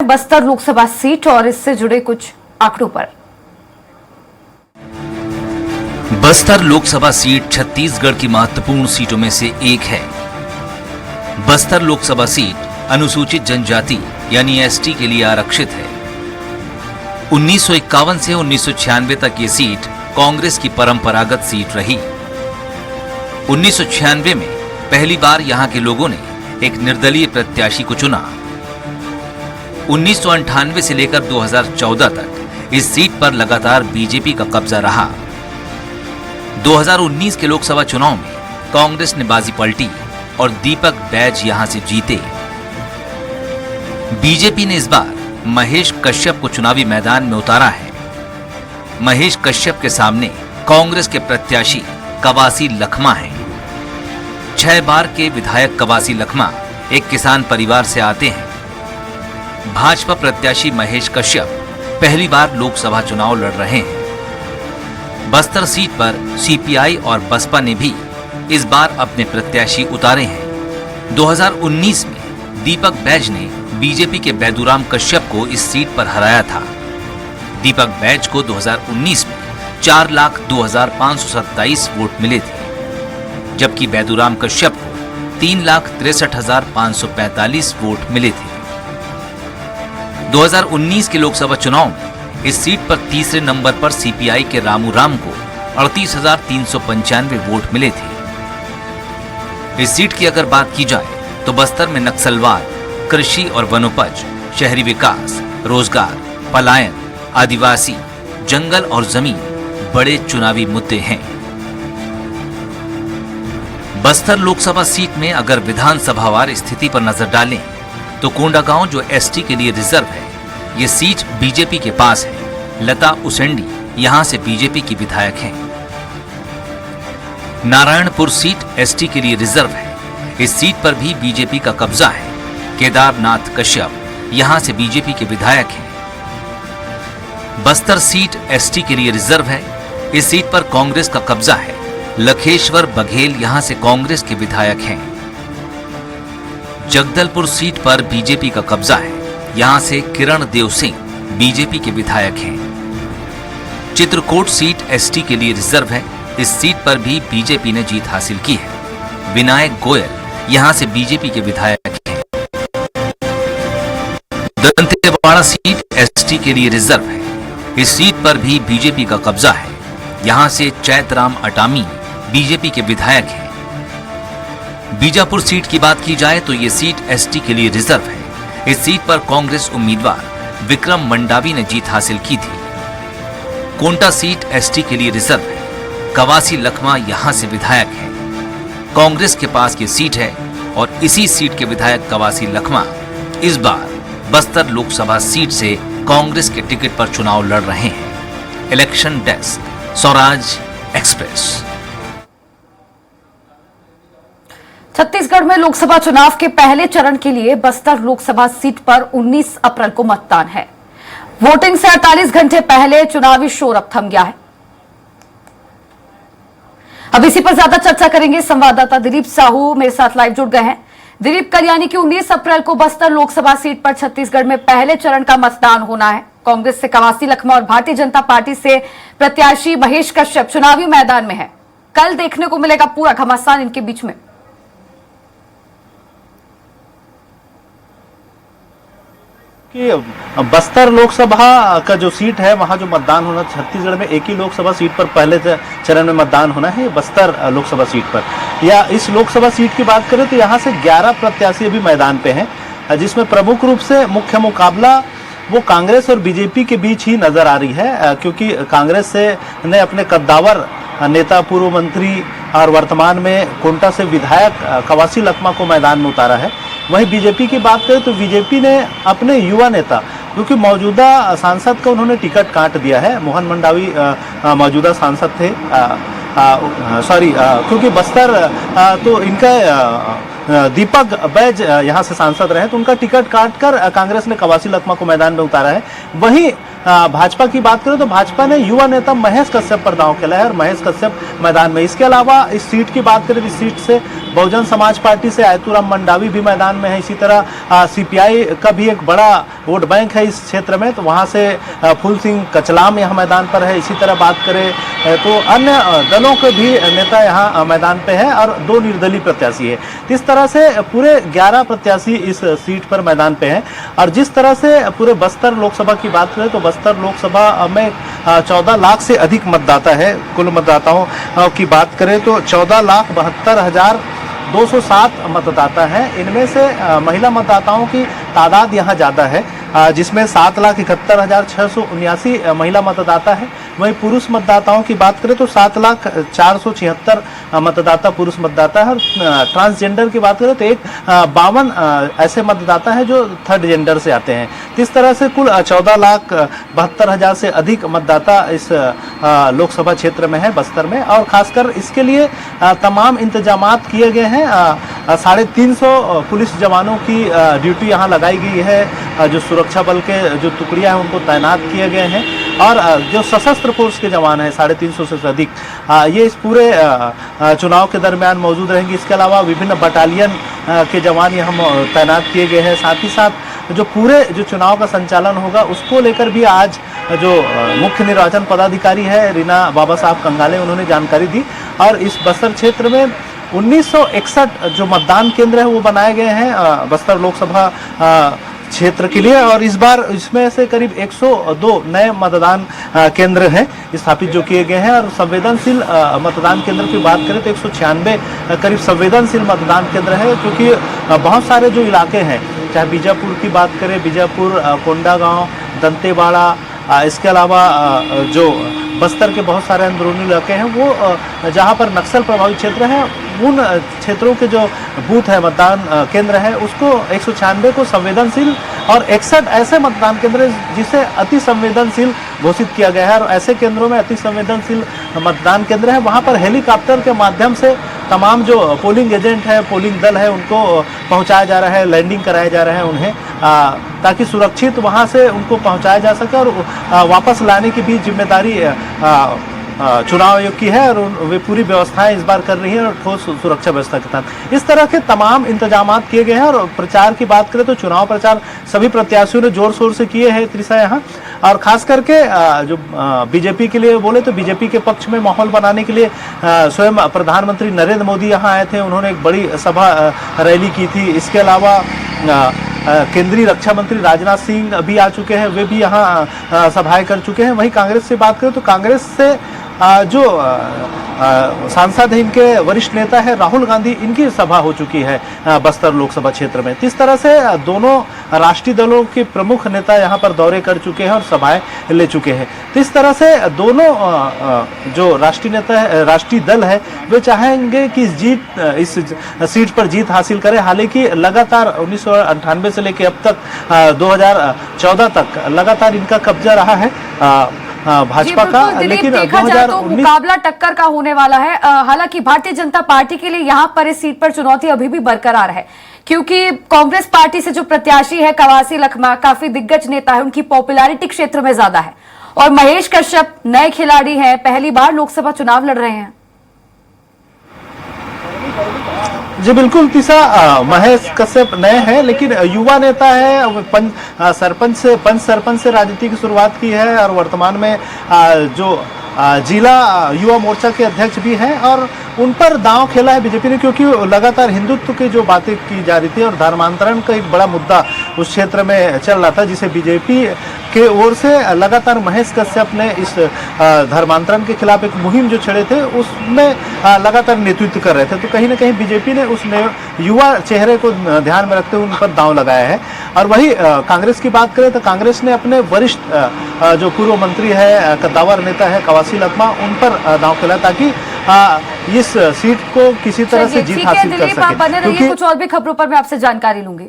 Bastar Lok Sabha seat और इससे जुड़े कुछ आंकड़ों पर। बस्तर लोकसभा सीट छत्तीसगढ़ की महत्वपूर्ण सीटों में से एक है। बस्तर लोकसभा सीट अनुसूचित जनजाति यानी एसटी के लिए आरक्षित है। 1951 से 1996 तक ये सीट कांग्रेस की परंपरागत सीट रही। 1996 में पहली बार यहां के लोगों ने एक निर्दलीय प्रत्याशी को चुना। 1998 से लेकर 2014 तक इस सीट पर लगातार बीजेपी का कब्जा रहा। 2019 के लोकसभा चुनाव में कांग्रेस ने बाजी पलटी और दीपक बैज यहां से जीते। बीजेपी ने इस बार महेश कश्यप को चुनावी मैदान में उतारा है। महेश कश्यप के सामने कांग्रेस के प्रत्याशी कवासी लखमा हैं। 6 बार के विधायक कवासी लखमा एक किसान परिवार से आते हैं। भाजपा प्रत्याशी महेश कश्यप पहली बार लोकसभा चुनाव लड़ रहे हैं। बस्तर सीट पर सीपीआई और बसपा ने भी इस बार अपने प्रत्याशी उतारे हैं। 2019 में दीपक बैज ने बीजेपी के बैदूराम कश्यप को इस सीट पर हराया था। दीपक बैज को 2019 में 4,02,527 वोट मिले थे, जबकि बैदूराम कश्यप को 3,63,545 वोट मिले थे। 2019 के लोकसभा चुनाव में इस सीट पर तीसरे नंबर पर सीपीआई के रामू राम को 38,395 वोट मिले थे। इस सीट की अगर बात की जाए तो बस्तर में नक्सलवाद, कृषि और वनोपज, शहरी विकास, रोजगार, पलायन, आदिवासी, जंगल और जमीन बड़े चुनावी मुद्दे हैं। बस्तर लोकसभा सीट में अगर विधानसभावार स्थिति पर नजर डालें तो कोंडागांव जो एसटी के लिए रिजर्व है, ये सीट बीजेपी के पास है। लता उसेंडी यहां से बीजेपी की विधायक हैं। नारायणपुर सीट एसटी के लिए रिजर्व है। इस सीट पर भी बीजेपी का कब्जा है। केदारनाथ कश्यप यहां से बीजेपी के विधायक हैं। बस्तर सीट एसटी के लिए रिजर्व है। इस सीट पर कांग्रेस का कब्जा है। लखेश्वर बघेल यहां से कांग्रेस के विधायक हैं। जगदलपुर सीट पर बीजेपी का कब्जा है। यहां से किरण देव सिंह बीजेपी के विधायक हैं। चित्रकूट सीट एसटी के लिए रिजर्व है। इस सीट पर भी बीजेपी ने जीत हासिल की है। विनायक गोयल यहां से बीजेपी के विधायक हैं। दंतेवाड़ा सीट एसटी के लिए रिजर्व है। इस सीट पर भी बीजेपी का कब्जा है। यहां से चैतराम अटामी बीजेपी के विधायक हैं। बीजापुर सीट की बात की जाए तो ये सीट एसटी के लिए रिजर्व है। इस सीट पर कांग्रेस उम्मीदवार विक्रम मंडावी ने जीत हासिल की थी। कोंटा सीट एसटी के लिए रिजर्व है। कवासी लखमा यहां से विधायक है। कांग्रेस के पास ये सीट है और इसी सीट के विधायक कवासी लखमा इस बार बस्तर लोकसभा सीट से कांग्रेस के टिकट पर चुनाव लड़ रहे हैं। Election desk, Swaraj express. Chhattisgarh में लोकसभा चुनाव के पहले चरण के लिए बस्तर लोकसभा सीट पर 19 अप्रैल को मतदान है। वोटिंग से 48 घंटे पहले चुनावी शोर अब थम गया है। अब इसी पर ज्यादा चर्चा करेंगे। संवाददाता दिलीप साहू मेरे साथ लाइव जुड़ गए हैं। दिलीप, कल यानी कि 19 अप्रैल को बस्तर लोकसभा सीट पर छत्तीसगढ़ में पहले चरण का मतदान होना है। कांग्रेस से कवासी लखमा और भारतीय जनता पार्टी से प्रत्याशी महेश कश्यप चुनावी मैदान में है। कल देखने को मिलेगा पूरा घमासान इनके बीच में। कि बस्तर लोकसभा का जो सीट है वहां जो मतदान होना, छत्तीसगढ़ में एक ही लोकसभा सीट पर पहले चरण में मतदान होना है, बस्तर लोकसभा सीट पर। या इस लोकसभा सीट की बात करें तो यहां से 11 प्रत्याशी अभी मैदान पे हैं, जिसमें प्रमुख रूप से मुख्य मुकाबला वो कांग्रेस और बीजेपी के बीच ही नजर आ रही है, क्योंकि कांग्रेस से ने अपने कद्दावर नेता, पूर्व मंत्री और वर्तमान में कोंटा से विधायक कवासी लखमा को मैदान में उतारा है। वहीं बीजेपी की बात करें तो बीजेपी ने अपने युवा नेता, क्योंकि मौजूदा सांसद का उन्होंने टिकट काट दिया है। मोहन मंडावी मौजूदा सांसद थे, क्योंकि बस्तर तो इनका दीपक बैज यहाँ से सांसद रहे, तो उनका टिकट काटकर कांग्रेस ने कवासी लखमा को मैदान में उतारा है। वहीं भाजपा की बात करें तो भाजपा ने युवा नेता महेश कश्यप पर दांव खेला है और महेश कश्यप मैदान में। इसके अलावा इस सीट की बात करें, इस सीट से बहुजन समाज पार्टी से आयतुराम मंडावी भी मैदान में है। इसी तरह सीपीआई का भी एक बड़ा वोट बैंक है इस क्षेत्र में, तो वहां से फूल सिंह कचलाम यहाँ मैदान पर है। इसी तरह बात करें तो अन्य दलों के भी नेता यहाँ मैदान पे है और 2 निर्दलीय प्रत्याशी है। इस तरह से पूरे 11 प्रत्याशी इस सीट पर मैदान पे हैं। और जिस तरह से पूरे बस्तर लोकसभा की बात करें तो बस्तर लोकसभा में 14 लाख से अधिक मतदाता है। कुल मतदाताओं की बात करें तो 14,72,207 मतदाता हैं। इनमें से महिला मतदाताओं की तादाद यहाँ ज़्यादा है, जिसमें 7,71,679 महिला मतदाता है। वहीं पुरुष मतदाताओं की बात करें तो 7,04,76 मतदाता पुरुष मतदाता है। और ट्रांसजेंडर की बात करें तो 52 ऐसे मतदाता हैं जो थर्ड जेंडर से आते हैं। इस तरह से कुल 14,72,000 से अधिक मतदाता इस लोकसभा क्षेत्र में है बस्तर में। और खासकर इसके लिए तमाम इंतजामात किए गए हैं। 350 पुलिस जवानों की ड्यूटी यहाँ लगाई गई है। जो सुरक्षा बल के जो टुकड़ियां हैं उनको तैनात किए गए हैं और जो सशस्त्र फोर्स के जवान हैं 350 से अधिक ये इस पूरे चुनाव के दरमियान मौजूद रहेंगे। इसके अलावा विभिन्न बटालियन के जवान यहाँ तैनात किए गए हैं। साथ ही साथ जो पूरे जो चुनाव का संचालन होगा उसको लेकर भी आज जो मुख्य निर्वाचन पदाधिकारी है रीना बाबा साहब कंगाले, उन्होंने जानकारी दी। और इस बस्तर क्षेत्र में 1961 जो मतदान केंद्र है वो बनाए गए हैं बस्तर लोकसभा क्षेत्र के लिए। और इस बार इसमें से करीब 102 नए मतदान केंद्र हैं स्थापित जो किए गए हैं। और संवेदनशील मतदान केंद्र की बात करें तो 196 करीब संवेदनशील मतदान केंद्र है, क्योंकि बहुत सारे जो इलाके हैं, चाहे बीजापुर की बात करें, बीजापुर, कोंडागांव, दंतेवाड़ा, इसके अलावा जो बस्तर के बहुत सारे अंदरूनी इलाके हैं वो जहां पर नक्सल प्रभावित क्षेत्र है, उन क्षेत्रों के जो बूथ है मतदान केंद्र है उसको 196 को संवेदनशील और 61 ऐसे मतदान केंद्र जिसे अति संवेदनशील घोषित किया गया है। और ऐसे केंद्रों में अति संवेदनशील मतदान केंद्र है, वहां पर हेलीकॉप्टर के माध्यम से तमाम जो पोलिंग एजेंट है, पोलिंग दल है, उनको पहुंचाया जा रहा है, लैंडिंग कराया जा रहा है उन्हें, ताकि सुरक्षित वहां से उनको पहुंचाया जा सके। और वापस लाने की भी जिम्मेदारी चुनाव आयोग की है और वे पूरी व्यवस्थाएं इस बार कर रही हैं और ठोस सुरक्षा व्यवस्था के तहत इस तरह के तमाम इंतजाम किए गए हैं। और प्रचार की बात करें तो चुनाव प्रचार सभी प्रत्याशियों ने जोर शोर से किए हैं त्रिशा यहाँ। और खास करके जो बीजेपी के लिए बोले तो बीजेपी के पक्ष में माहौल बनाने के लिए स्वयं प्रधानमंत्री नरेंद्र मोदी यहाँ आए थे, उन्होंने एक बड़ी सभा रैली की थी। इसके अलावा केंद्रीय रक्षा मंत्री राजनाथ सिंह भी आ चुके हैं, वे भी यहाँ सभाएं कर चुके हैं। वहीं कांग्रेस से बात करें तो कांग्रेस से जो सांसद है, इनके वरिष्ठ नेता है राहुल गांधी, इनकी सभा हो चुकी है बस्तर लोकसभा क्षेत्र में। इस तरह से दोनों राष्ट्रीय दलों के प्रमुख नेता यहाँ पर दौरे कर चुके हैं और सभाएं ले चुके हैं। तो इस तरह से दोनों जो राष्ट्रीय नेता है, राष्ट्रीय दल है, वे चाहेंगे कि इस सीट पर जीत हासिल करें। हालांकि लगातार 1998 से लेकर अब तक 2014 तक लगातार इनका कब्जा रहा है भाजपा का। लेकिन देखा जाए तो मुकाबला टक्कर का होने वाला है। हालांकि भारतीय जनता पार्टी के लिए यहाँ पर इस सीट पर चुनौती अभी भी बरकरार है, क्योंकि कांग्रेस पार्टी से जो प्रत्याशी है कवासी लखमा, काफी दिग्गज नेता है, उनकी पॉपुलैरिटी क्षेत्र में ज्यादा है। और महेश कश्यप नए खिलाड़ी हैं, पहली बार लोकसभा चुनाव लड़ रहे हैं। जी बिल्कुल तीसा, महेश कश्यप नए हैं लेकिन युवा नेता है। पंच सरपंच से राजनीति की शुरुआत की है और वर्तमान में जो जिला युवा मोर्चा के अध्यक्ष भी हैं और उन पर दांव खेला है बीजेपी ने, क्योंकि लगातार हिंदुत्व की जो बातें की जा रही थी और धर्मांतरण का एक बड़ा मुद्दा उस क्षेत्र में चल रहा था, जिसे बीजेपी के ओर से लगातार महेश कश्यप ने इस धर्मांतरण के खिलाफ एक मुहिम जो छेड़े थे उसमें लगातार नेतृत्व कर रहे थे। तो कहीं ना कहीं बीजेपी ने उस युवा चेहरे को ध्यान में रखते हुए उन पर दांव लगाया है। और वही कांग्रेस की बात करें तो कांग्रेस ने अपने वरिष्ठ जो पूर्व मंत्री है, कद्दावर नेता है कवासी लखमा, उन पर दांव खेला ताकि इस सीट को किसी तरह से जीत हासिल कर सके। बने रहिए, कुछ और भी खबरों पर मैं आपसे जानकारी लूंगी।